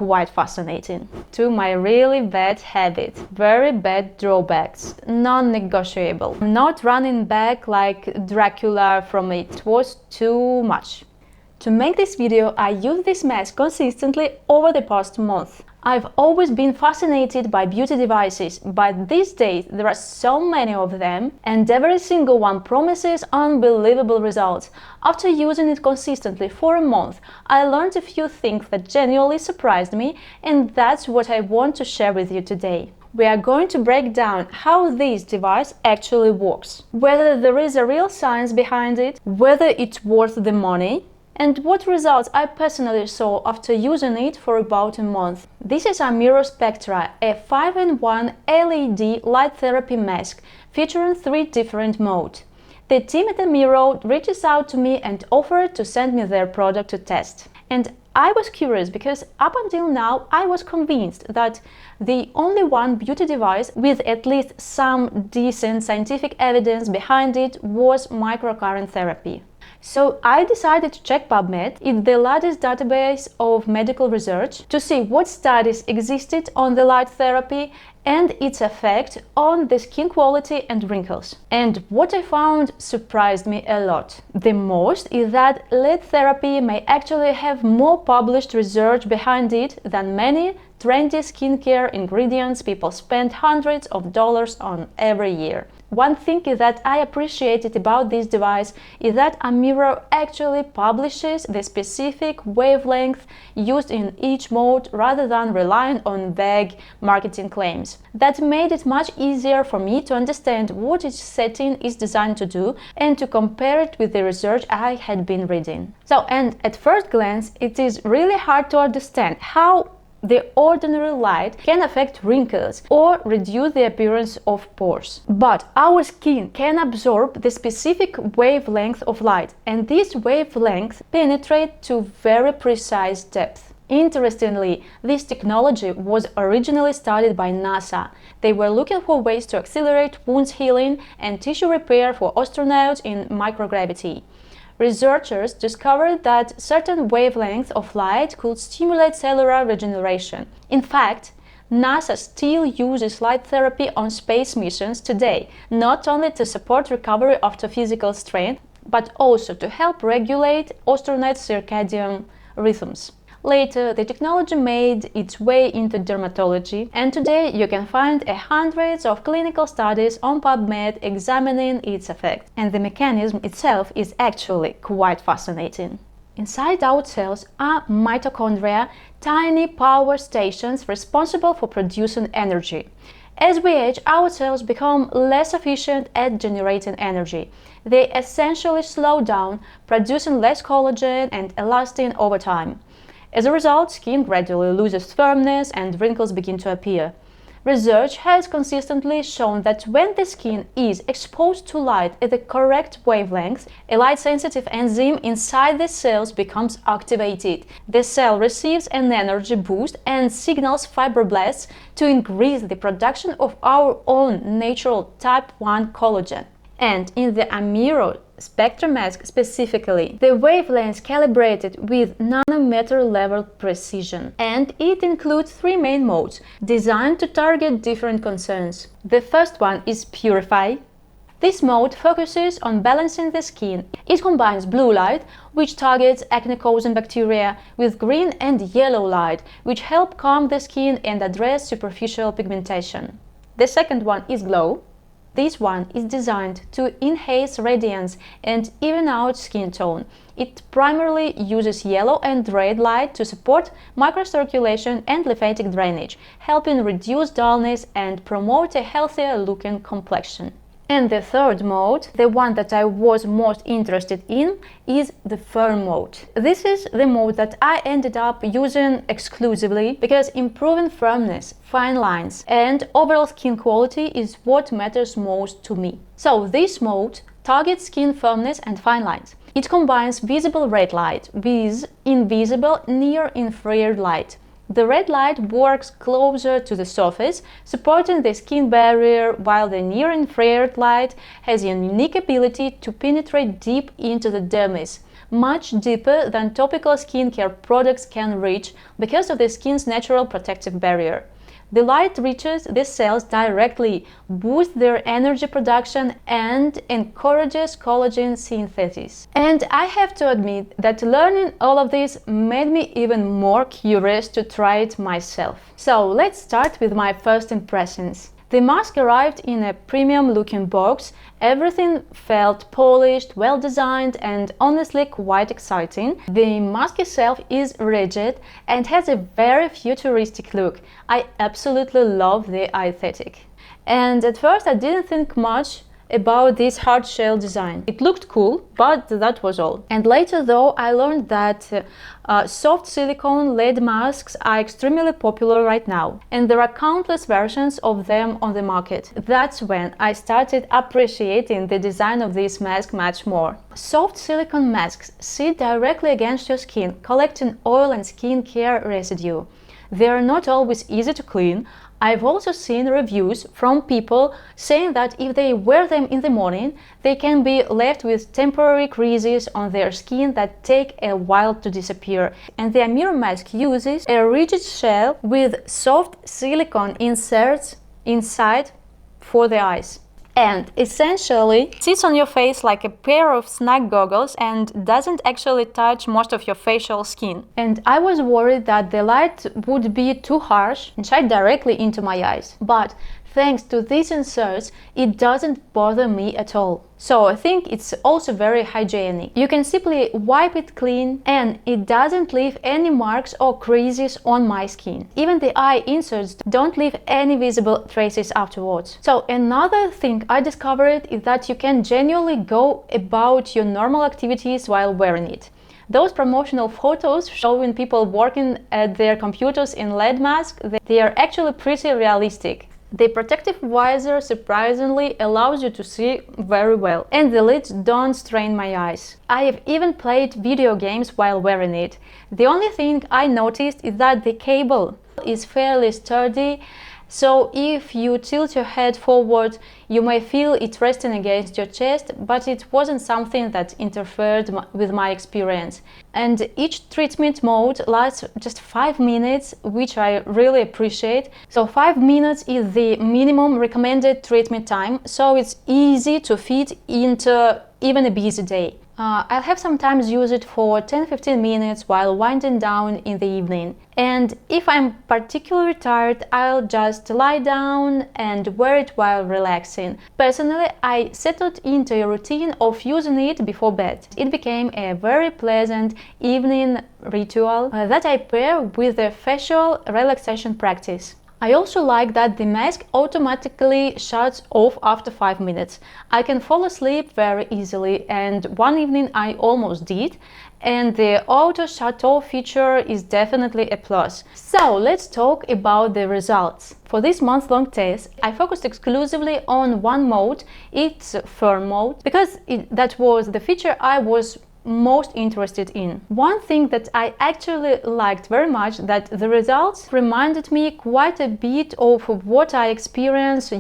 quite fascinating. To my really bad habit, very bad drawbacks, non-negotiable. I'm not running back like Dracula from it. It was too much. To make this video, I used this mask consistently over the past month. I've always been fascinated by beauty devices, but these days there are so many of them, and every single one promises unbelievable results. After using it consistently for a month, I learned a few things that genuinely surprised me, and that's what I want to share with you today. We are going to break down how this device actually works, whether there is a real science behind it, whether it's worth the money, and what results I personally saw after using it for about a month. This is Amiro Spectra, a 5-in-1 LED light therapy mask featuring 3 different modes. The team at Amiro reaches out to me and offered to send me their product to test. And I was curious because up until now I was convinced that the only one beauty device with at least some decent scientific evidence behind it was microcurrent therapy. So I decided to check PubMed, it's the largest database of medical research, to see what studies existed on the light therapy and its effect on the skin quality and wrinkles. And what I found surprised me a lot. The most is that LED therapy may actually have more published research behind it than many trendy skincare ingredients people spend hundreds of dollars on every year. One thing that I appreciated about this device is that Amiro actually publishes the specific wavelength used in each mode rather than relying on vague marketing claims. That made it much easier for me to understand what each setting is designed to do and to compare it with the research I had been reading. And at first glance, it is really hard to understand how the ordinary light can affect wrinkles or reduce the appearance of pores. But our skin can absorb the specific wavelength of light, and these wavelengths penetrate to very precise depth. Interestingly, this technology was originally studied by NASA. They were looking for ways to accelerate wounds healing and tissue repair for astronauts in microgravity. Researchers discovered that certain wavelengths of light could stimulate cellular regeneration. In fact, NASA still uses light therapy on space missions today, not only to support recovery after physical strain, but also to help regulate astronauts' circadian rhythms. Later, the technology made its way into dermatology, and today you can find hundreds of clinical studies on PubMed examining its effect. And the mechanism itself is actually quite fascinating. Inside our cells are mitochondria, tiny power stations responsible for producing energy. As we age, our cells become less efficient at generating energy. They essentially slow down, producing less collagen and elastin over time. As a result, skin gradually loses firmness and wrinkles begin to appear. Research has consistently shown that when the skin is exposed to light at the correct wavelength, a light-sensitive enzyme inside the cells becomes activated. The cell receives an energy boost and signals fibroblasts to increase the production of our own natural type 1 collagen. And in the Amiro Spectra mask specifically, the wavelengths calibrated with nanometer level precision, and it includes 3 main modes designed to target different concerns. The first one is Purify. This mode focuses on balancing the skin. It combines blue light, which targets acne-causing bacteria, with green and yellow light, which help calm the skin and address superficial pigmentation. The second one is Glow. This one is designed to enhance radiance and even out skin tone. It primarily uses yellow and red light to support microcirculation and lymphatic drainage, helping reduce dullness and promote a healthier looking complexion. And the third mode, the one that I was most interested in, is the Firm mode. This is the mode that I ended up using exclusively because improving firmness, fine lines, and overall skin quality is what matters most to me. So this mode targets skin firmness and fine lines. It combines visible red light with invisible near-infrared light. The red light works closer to the surface, supporting the skin barrier, while the near-infrared light has a unique ability to penetrate deep into the dermis, much deeper than topical skincare products can reach because of the skin's natural protective barrier. The light reaches these cells directly, boosts their energy production, and encourages collagen synthesis. And I have to admit that learning all of this made me even more curious to try it myself. So let's start with my first impressions. The mask arrived in a premium-looking box. Everything felt polished, well-designed, and honestly quite exciting. The mask itself is rigid and has a very futuristic look. I absolutely love the aesthetic. And at first I didn't think much about this hard shell design. It looked cool, but that was all. And later though, I learned that soft silicone lead masks are extremely popular right now, and there are countless versions of them on the market. That's when I started appreciating the design of this mask much more. Soft silicone masks sit directly against your skin, collecting oil and skincare residue. They are not always easy to clean. I've also seen reviews from people saying that if they wear them in the morning, they can be left with temporary creases on their skin that take a while to disappear. And the Amiro mask uses a rigid shell with soft silicone inserts inside for the eyes, and essentially sits on your face like a pair of snug goggles and doesn't actually touch most of your facial skin. And I was worried that the light would be too harsh and shine directly into my eyes. But thanks to these inserts, it doesn't bother me at all. So I think it's also very hygienic. You can simply wipe it clean and it doesn't leave any marks or creases on my skin. Even the eye inserts don't leave any visible traces afterwards. So another thing I discovered is that you can genuinely go about your normal activities while wearing it. Those promotional photos showing people working at their computers in lead masks, they are actually pretty realistic. The protective visor surprisingly allows you to see very well, and the lids don't strain my eyes. I have even played video games while wearing it. The only thing I noticed is that the cable is fairly sturdy, so if you tilt your head forward, you may feel it resting against your chest, but it wasn't something that interfered with my experience. And each treatment mode lasts just 5 minutes, which I really appreciate. So 5 minutes is the minimum recommended treatment time, so it's easy to fit into even a busy day. I'll have sometimes use it for 10-15 minutes while winding down in the evening. And if I'm particularly tired, I'll just lie down and wear it while relaxing. Personally, I settled into a routine of using it before bed. It became a very pleasant evening ritual that I pair with a facial relaxation practice. I also like that the mask automatically shuts off after 5 minutes. I can fall asleep very easily, and one evening I almost did, and the auto shut off feature is definitely a plus. So let's talk about the results. For this month-long test, I focused exclusively on one mode, it's firm mode, because that was the feature I was most interested in. One thing that I actually liked very much, that the results reminded me quite a bit of what I experienced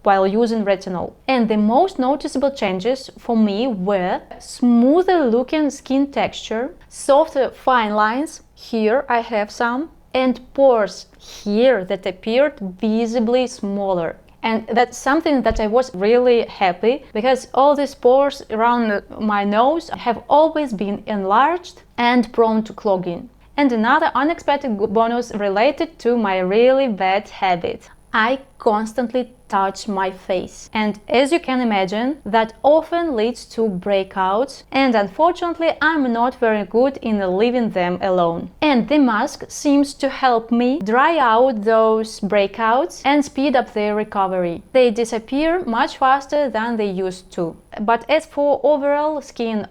while using retinol. And the most noticeable changes for me were smoother looking skin texture, softer fine lines, here I have some, and pores here that appeared visibly smaller. And that's something that I was really happy, because all these pores around my nose have always been enlarged and prone to clogging. And another unexpected bonus related to my really bad habit. I constantly touch my face, and as you can imagine, that often leads to breakouts, and unfortunately I'm not very good in leaving them alone. And the mask seems to help me dry out those breakouts and speed up their recovery. They disappear much faster than they used to. But as for overall skin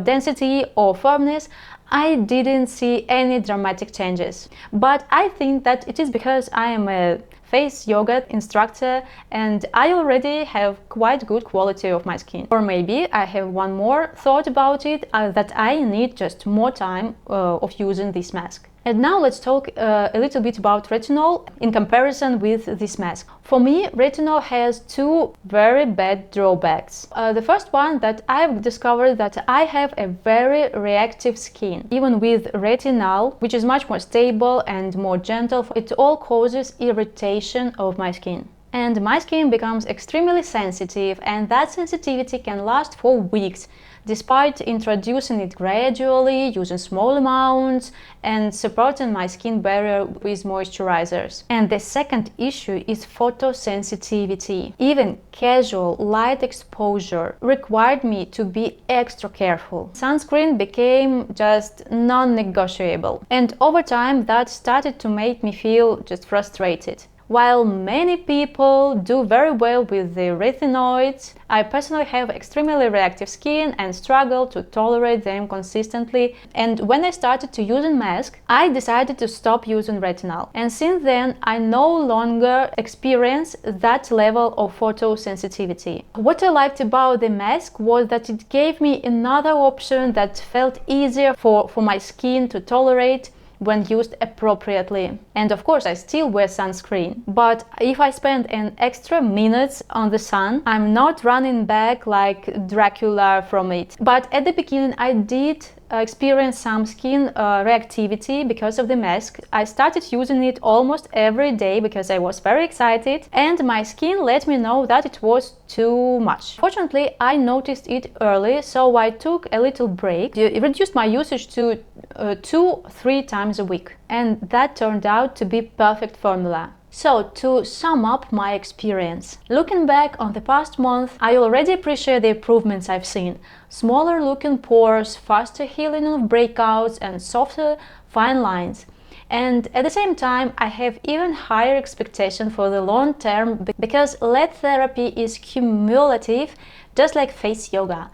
density or firmness, I didn't see any dramatic changes. But I think that it is because I am a face yoga instructor and I already have quite good quality of my skin. Or maybe I have one more thought about it, that I need just more time of using this mask. And now let's talk a little bit about retinol in comparison with this mask. For me, retinol has two very bad drawbacks. The first one, that I've discovered that I have a very reactive skin. Even with retinol, which is much more stable and more gentle, it all causes irritation of my skin. And my skin becomes extremely sensitive, and that sensitivity can last for weeks, despite introducing it gradually, using small amounts, and supporting my skin barrier with moisturizers. And the second issue is photosensitivity. Even casual light exposure required me to be extra careful. Sunscreen became just non-negotiable. And over time, that started to make me feel just frustrated. While many people do very well with the retinoids, I personally have extremely reactive skin and struggle to tolerate them consistently. And when I started to use a mask, I decided to stop using retinol. And since then, I no longer experience that level of photosensitivity. What I liked about the mask was that it gave me another option that felt easier for my skin to tolerate when used appropriately. And of course, I still wear sunscreen. But if I spend an extra minutes on the sun, I'm not running back like Dracula from it. But at the beginning, I did experience some skin reactivity because of the mask. I started using it almost every day because I was very excited, and my skin let me know that it was too much. Fortunately, I noticed it early, so I took a little break, reduced my usage to 2-3 times a week, and that turned out to be perfect formula. So, to sum up my experience, looking back on the past month, I already appreciate the improvements I've seen. Smaller looking pores, faster healing of breakouts, and softer, fine lines. And at the same time, I have even higher expectation for the long term because LED therapy is cumulative, just like face yoga.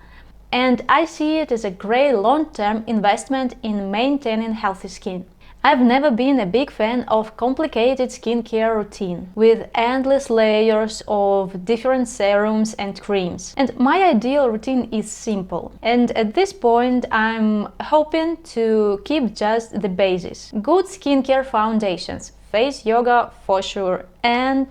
And I see it as a great long-term investment in maintaining healthy skin. I've never been a big fan of complicated skincare routine with endless layers of different serums and creams. And my ideal routine is simple. And at this point, I'm hoping to keep just the basis. Good skincare foundations, face yoga for sure, and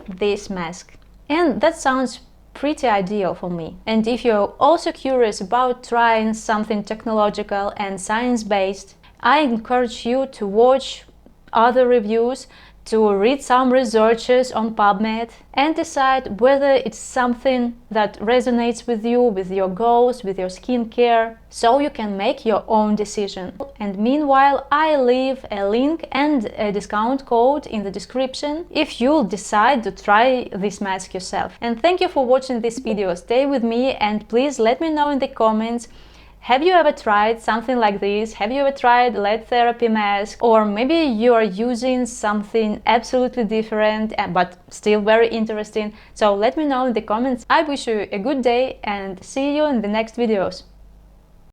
this mask. And that sounds pretty ideal for me. And if you're also curious about trying something technological and science-based, I encourage you to watch other reviews, to read some researches on PubMed, and decide whether it's something that resonates with you, with your goals, with your skincare, so you can make your own decision. And meanwhile, I leave a link and a discount code in the description if you'll decide to try this mask yourself. And thank you for watching this video. Stay with me and please let me know in the comments, have you ever tried something like this? Have you ever tried LED therapy mask? Or maybe you are using something absolutely different but still very interesting. So let me know in the comments. I wish you a good day and see you in the next videos.